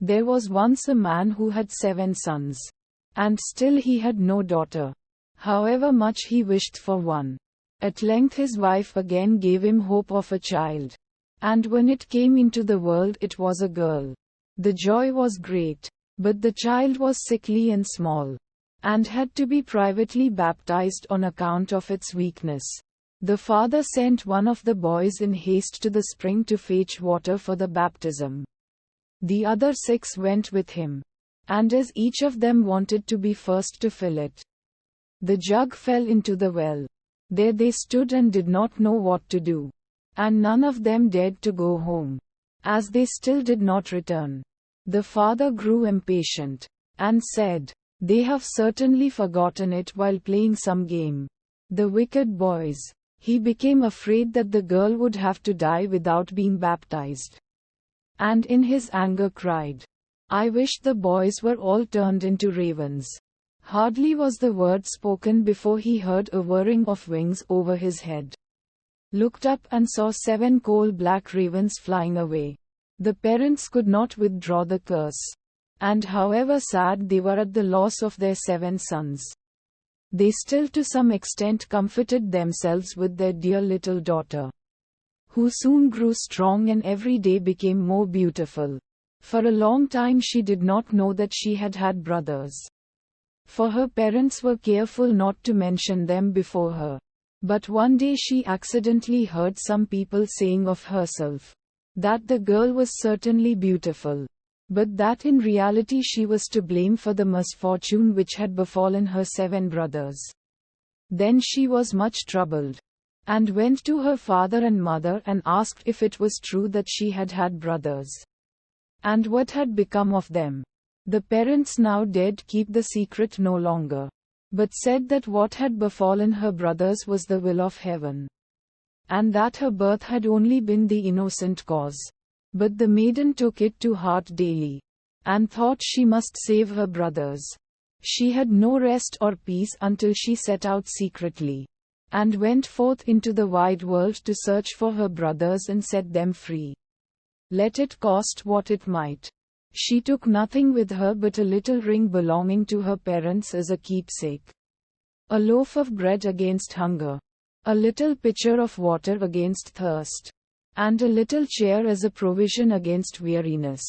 There was once a man who had 7 sons. And still he had no daughter. However much he wished for one. At length his wife again gave him hope of a child. And when it came into the world it was a girl. The joy was great. But the child was sickly and small. And had to be privately baptized on account of its weakness. The father sent one of the boys in haste to the spring to fetch water for the baptism. The other 6 went with him. And as each of them wanted to be first to fill it, the jug fell into the well. There they stood and did not know what to do. And none of them dared to go home, as they still did not return. The father grew impatient, and said, "They have certainly forgotten it while playing some game. The wicked boys." He became afraid that the girl would have to die without being baptized. And in his anger cried, "I wish the boys were all turned into ravens." Hardly was the word spoken before he heard a whirring of wings over his head. Looked up and saw 7 coal-black ravens flying away. The parents could not withdraw the curse. And however sad they were at the loss of their 7 sons, they still to some extent comforted themselves with their dear little daughter, who soon grew strong and every day became more beautiful. For a long time she did not know that she had had brothers, for her parents were careful not to mention them before her. But one day she accidentally heard some people saying of herself that the girl was certainly beautiful, but that in reality she was to blame for the misfortune which had befallen her 7 brothers. Then she was much troubled, and went to her father and mother and asked if it was true that she had had brothers, and what had become of them. The parents now dared keep the secret no longer, but said that what had befallen her brothers was the will of heaven, and that her birth had only been the innocent cause. But the maiden took it to heart daily, and thought she must save her brothers. She had no rest or peace until she set out secretly, and went forth into the wide world to search for her brothers and set them free, let it cost what it might. She took nothing with her but a little ring belonging to her parents as a keepsake, a loaf of bread against hunger, a little pitcher of water against thirst, and a little chair as a provision against weariness.